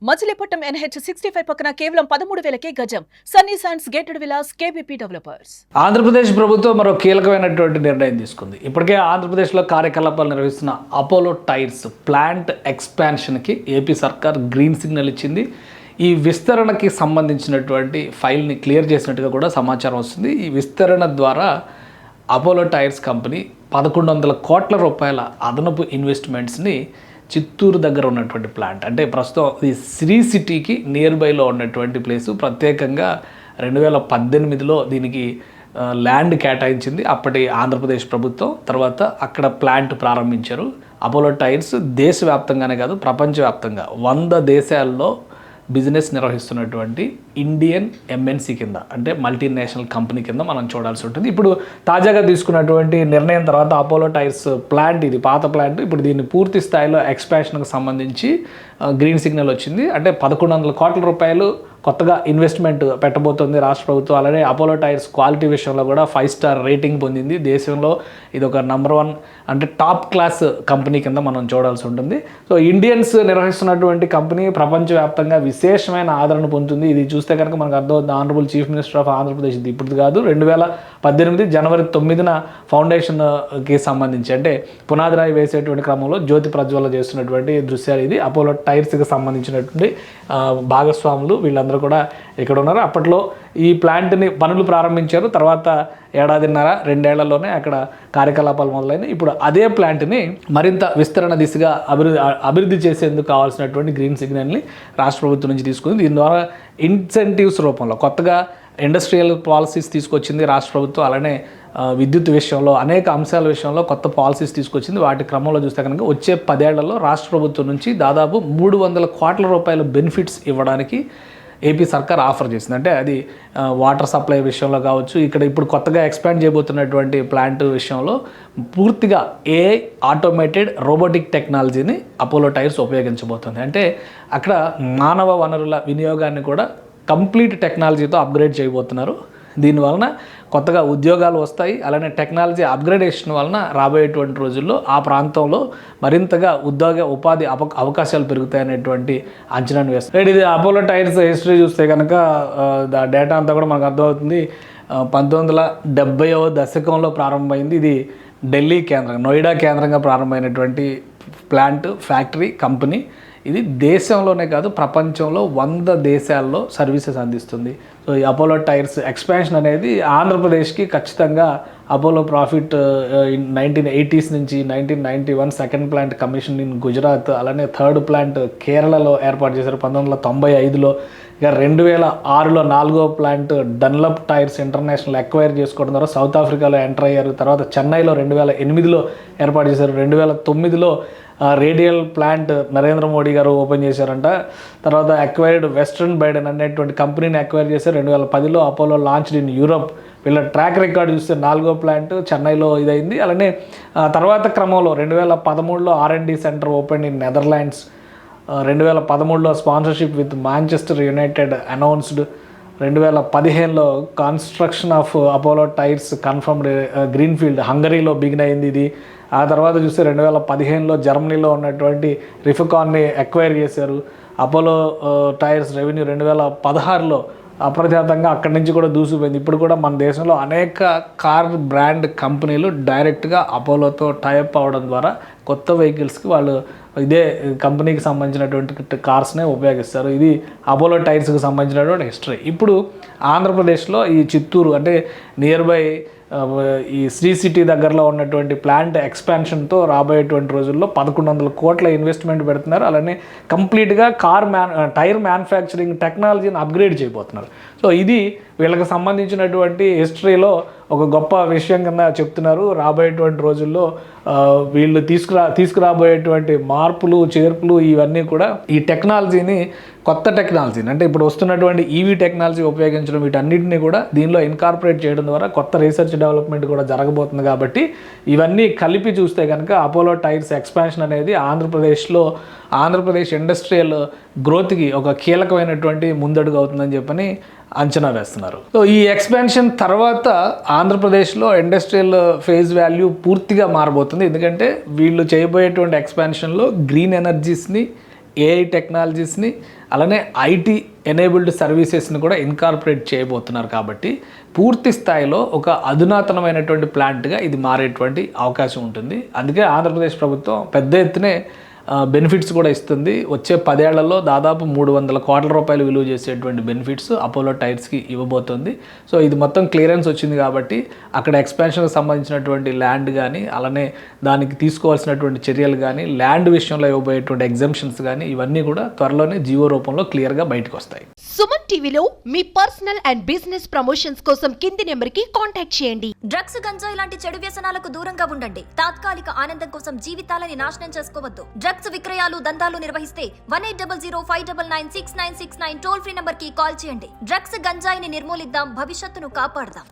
Machilipatnam NH65 పక్కన కేవలం 13,000కే గజం. Sunny sands gated Vilas KBP developers. Andhra Pradesh ప్రభుత్వం మరో కీలకమైనటువంటి నిర్ణయం తీసుకుంది. ఇప్పటికే ఆంధ్రప్రదేశ్లో కార్యకలాపాలు నిర్వహిస్తున్న అపోలో టైర్స్ ప్లాంట్ ఎక్స్పాన్షన్కి ఏపీ సర్కార్ గ్రీన్ సిగ్నల్ ఇచ్చింది. ఈ విస్తరణకి సంబంధించినటువంటి ఫైల్ని క్లియర్ చేసినట్టుగా కూడా సమాచారం వస్తుంది. ఈ విస్తరణ ద్వారా అపోలో టైర్స్ కంపెనీ 1,100 కోట్ల రూపాయల అదనపు ఇన్వెస్ట్మెంట్స్ని చిత్తూరు దగ్గర ఉన్నటువంటి ప్లాంట్, అంటే ప్రస్తుతం ఈ శ్రీ సిటీకి నియర్ బైలో ఉన్నటువంటి ప్లేసు, ప్రత్యేకంగా 2018లో దీనికి ల్యాండ్ కేటాయించింది అప్పటి ఆంధ్రప్రదేశ్ ప్రభుత్వం. తర్వాత అక్కడ ప్లాంట్ ప్రారంభించారు. అపోలో టైర్స్ దేశవ్యాప్తంగానే కాదు, ప్రపంచవ్యాప్తంగా 100 దేశాల్లో బిజినెస్ నిర్వహిస్తున్నటువంటి ఇండియన్ MNC కింద, అంటే మల్టీనేషనల్ కంపెనీ కింద మనం చూడాల్సి ఉంటుంది. ఇప్పుడు తాజాగా తీసుకున్నటువంటి నిర్ణయం తర్వాత అపోలో టైర్స్ ప్లాంట్, ఇది పాత ప్లాంట్, ఇప్పుడు దీన్ని పూర్తి స్థాయిలో ఎక్స్పాన్షన్కి సంబంధించి గ్రీన్ సిగ్నల్ వచ్చింది. అంటే 1,100 కోట్ల రూపాయలు కొత్తగా ఇన్వెస్ట్మెంట్ పెట్టబోతుంది రాష్ట్ర ప్రభుత్వం. అలానే అపోలో టైర్స్ క్వాలిటీ విషయంలో కూడా 5 స్టార్ రేటింగ్ పొందింది. దేశంలో ఇది ఒక నెంబర్ 1, అంటే టాప్ క్లాస్ కంపెనీ కింద మనం చూడాల్సి ఉంటుంది. సో ఇండియన్స్ నిర్వహిస్తున్నటువంటి కంపెనీ ప్రపంచవ్యాప్తంగా విశేషమైన ఆదరణ పొందుతుంది. ఇది చూస్తే కనుక మనకు అర్థమవుతుంది. Honourable chief minister of Andhra Pradesh, ఇది ఇప్పుడు కాదు, 2018 జనవరి 9న ఫౌండేషన్కి సంబంధించి, అంటే పునాది రాయి వేసేటువంటి క్రమంలో జ్యోతి ప్రజ్వల చేస్తున్నటువంటి దృశ్యాలు. ఇది అపోలో టైర్స్కి సంబంధించినటువంటి భాగస్వాములు వీళ్ళందరూ కూడా ఇక్కడ ఉన్నారు. అప్పట్లో ఈ ప్లాంట్ని పనులు ప్రారంభించారు. తర్వాత 1.5-2 ఏళ్లలోనే అక్కడ కార్యకలాపాలు మొదలైనవి. ఇప్పుడు అదే ప్లాంట్ని మరింత విస్తరణ దిశగా అభివృద్ధి చేసేందుకు కావాల్సినటువంటి గ్రీన్ సిగ్నల్ని రాష్ట్ర ప్రభుత్వం నుంచి తీసుకుంది. దీని ద్వారా ఇన్సెంటివ్స్ రూపంలో కొత్తగా ఇండస్ట్రియల్ పాలసీస్ తీసుకొచ్చింది రాష్ట్ర ప్రభుత్వం. అలానే విద్యుత్ విషయంలో అనేక అంశాల విషయంలో కొత్త పాలసీస్ తీసుకొచ్చింది. వాటి క్రమంలో చూస్తే కనుక వచ్చే 10 ఏళ్లలో రాష్ట్ర ప్రభుత్వం నుంచి దాదాపు 300 కోట్ల రూపాయల బెనిఫిట్స్ ఇవ్వడానికి ఏపీ సర్కార్ ఆఫర్ చేసింది. అంటే అది వాటర్ సప్లై విషయంలో కావచ్చు, ఇక్కడ ఇప్పుడు కొత్తగా ఎక్స్పాండ్ చేయబోతున్నటువంటి ప్లాంట్ విషయంలో పూర్తిగా AI ఆటోమేటెడ్ రోబోటిక్ టెక్నాలజీని అపోలో టైర్స్ ఉపయోగించబోతుంది. అంటే అక్కడ మానవ వనరుల వినియోగాన్ని కూడా కంప్లీట్ టెక్నాలజీతో అప్గ్రేడ్ చేయబోతున్నారు. దీనివలన కొత్తగా ఉద్యోగాలు వస్తాయి. అలానే టెక్నాలజీ అప్గ్రేడేషన్ వలన రాబోయేటువంటి రోజుల్లో ఆ ప్రాంతంలో మరింతగా ఉపాధి అవకాశాలు పెరుగుతాయనేటువంటి అంచనాను వేస్తారు. ఇది అపోలో టైర్స్ హిస్టరీ చూస్తే కనుక డేటా అంతా కూడా మనకు అర్థమవుతుంది. 1970వ దశకంలో ప్రారంభమైంది. ఇది ఢిల్లీ కేంద్రంగా, నోయిడా కేంద్రంగా ప్రారంభమైనటువంటి ప్లాంట్, ఫ్యాక్టరీ, కంపెనీ. ఇది దేశంలోనే కాదు, ప్రపంచంలో 100 దేశాల్లో సర్వీసెస్ అందిస్తుంది. సో ఈ అపోలో టైర్స్ ఎక్స్పాన్షన్ అనేది ఆంధ్రప్రదేశ్కి ఖచ్చితంగా అపోలో ప్రాఫిట్ 1980s నుంచి 1991 second plant commission in Gujarat, అలానే థర్డ్ ప్లాంట్ కేరళలో ఏర్పాటు చేశారు 1995లో. ఇక 2006లో 4వ plant Dunlop tyres international acquire చేసుకోవడం ద్వారా సౌత్ ఆఫ్రికాలో ఎంటర్ అయ్యారు. తర్వాత చెన్నైలో 2008లో ఏర్పాటు చేశారు. 2009లో రేడియల్ ప్లాంట్ నరేంద్ర మోడీ గారు ఓపెన్ చేశారంట. తర్వాత అక్వైర్డ్ వెస్ట్రన్ బైడెన్ అనేటువంటి కంపెనీని అక్వైర్ చేశారు. 2010లో అపోలో లాంచ్డ్ ఇన్ యూరప్. వీళ్ళ ట్రాక్ రికార్డ్ చూస్తే 4వ ప్లాంట్ చెన్నైలో ఇదైంది. అలానే తర్వాత క్రమంలో 2013లో R&D centre open in Netherlands. 2013లో sponsorship with Manchester United announced. 2015లో construction of Apollo tyres confirmed greenfield హంగరీలో బిగిన్ అయింది ఇది. ఆ తర్వాత చూస్తే 2015లో జర్మనీలో ఉన్నటువంటి రిఫకాన్ని ఎక్వైర్ చేశారు. అపోలో టైర్స్ రెవెన్యూ 2016లో అప్రఖ్యాతంగా అక్కడి నుంచి కూడా దూసిపోయింది. ఇప్పుడు కూడా మన దేశంలో అనేక కార్ బ్రాండ్ కంపెనీలు డైరెక్ట్గా అపోలోతో టైఅప్ అవ్వడం ద్వారా కొత్త వెహికల్స్కి వాళ్ళు ఇదే కంపెనీకి సంబంధించినటువంటి కార్స్నే ఉపయోగిస్తారు. ఇది అపోలో టైర్స్కి సంబంధించినటువంటి హిస్టరీ. ఇప్పుడు ఆంధ్రప్రదేశ్లో ఈ చిత్తూరు, అంటే నియర్ బై ఈ శ్రీ సిటీ దగ్గరలో ఉన్నటువంటి ప్లాంట్ ఎక్స్పాన్షన్తో రాబోయేటువంటి రోజుల్లో 1,100 కోట్ల ఇన్వెస్ట్మెంట్ పెడుతున్నారు. అలానే కంప్లీట్గా టైర్ మ్యానుఫ్యాక్చరింగ్ టెక్నాలజీని అప్గ్రేడ్ చేయబోతున్నారు. సో ఇది వీళ్ళకి సంబంధించినటువంటి హిస్టరీలో ఒక గొప్ప విషయం కింద చెప్తున్నారు. రాబోయేటువంటి రోజుల్లో వీళ్ళు తీసుకురాబోయేటువంటి మార్పులు, చేర్పులు ఇవన్నీ కూడా ఈ టెక్నాలజీని, కొత్త టెక్నాలజీని, అంటే ఇప్పుడు వస్తున్నటువంటి EV టెక్నాలజీ ఉపయోగించడం, వీటన్నిటిని కూడా దీనిలో ఇన్కార్పొరేట్ చేయడం ద్వారా కొత్త రీసెర్చ్ డెవలప్మెంట్ కూడా జరగబోతుంది. కాబట్టి ఇవన్నీ కలిపి చూస్తే కనుక అపోలో టైర్స్ ఎక్స్పాన్షన్ అనేది ఆంధ్రప్రదేశ్ ఇండస్ట్రియల్ గ్రోత్కి ఒక కీలకమైనటువంటి ముందడుగు అవుతుందని చెప్పని అంచనా వేస్తున్నారు. సో ఈ ఎక్స్పాన్షన్ తర్వాత ఆంధ్రప్రదేశ్లో ఇండస్ట్రియల్ ఫేజ్ వాల్యూ పూర్తిగా మారబోతుంది. ఎందుకంటే వీళ్ళు చేయబోయేటువంటి ఎక్స్పాన్షన్లో గ్రీన్ ఎనర్జీస్ని ఏఐ టెక్నాలజీస్ని అలానే ఐటీ ఎనేబుల్డ్ సర్వీసెస్ని కూడా ఇన్కార్పొరేట్ చేయబోతున్నారు. కాబట్టి పూర్తి స్థాయిలో ఒక అధునాతనమైనటువంటి ప్లాంట్గా ఇది మారేటువంటి అవకాశం ఉంటుంది. అందుకే ఆంధ్రప్రదేశ్ ప్రభుత్వం పెద్ద ఎత్తునే బెనిఫిట్స్ కూడా ఇస్తుంది. వచ్చే 10 ఏళ్లలో దాదాపు 300 కోట్ల రూపాయలు విలువ చేసేటువంటి బెనిఫిట్స్ అపోలో టైర్స్కి ఇవ్వబోతుంది. సో ఇది మొత్తం క్లియరెన్స్ వచ్చింది కాబట్టి అక్కడ ఎక్స్పాన్షన్కి సంబంధించినటువంటి ల్యాండ్ కానీ అలానే దానికి తీసుకోవాల్సినటువంటి చర్యలు కానీ ల్యాండ్ విషయంలో ఇవ్వబోయేటువంటి ఎగ్జంప్షన్స్ కానీ ఇవన్నీ కూడా త్వరలోనే జీవో రూపంలో క్లియర్గా బయటకు వస్తాయి. సుమన్ టీవీలో మీ పర్సనల్ అండ్ బిజినెస్ ప్రమోషన్స్ కోసం కింది నెంబర్కి కాంటాక్ట్ చేయండి. డ్రగ్స్, గంజాయి లాంటి చెడు వ్యసనాలకు దూరంగా ఉండండి. తాత్కాలిక ఆనందం కోసం జీవితాలని నాశనం చేసుకోవద్దు. డ్రగ్స్ విక్రయాలు, దందాలు నిర్వహిస్తే 1800-599-6969 టోల్ ఫ్రీ నంబర్ కి కాల్ చేయండి. డ్రగ్స్, గంజాయిని నిర్మూలిద్దాం, భవిష్యత్తును కాపాడదాం.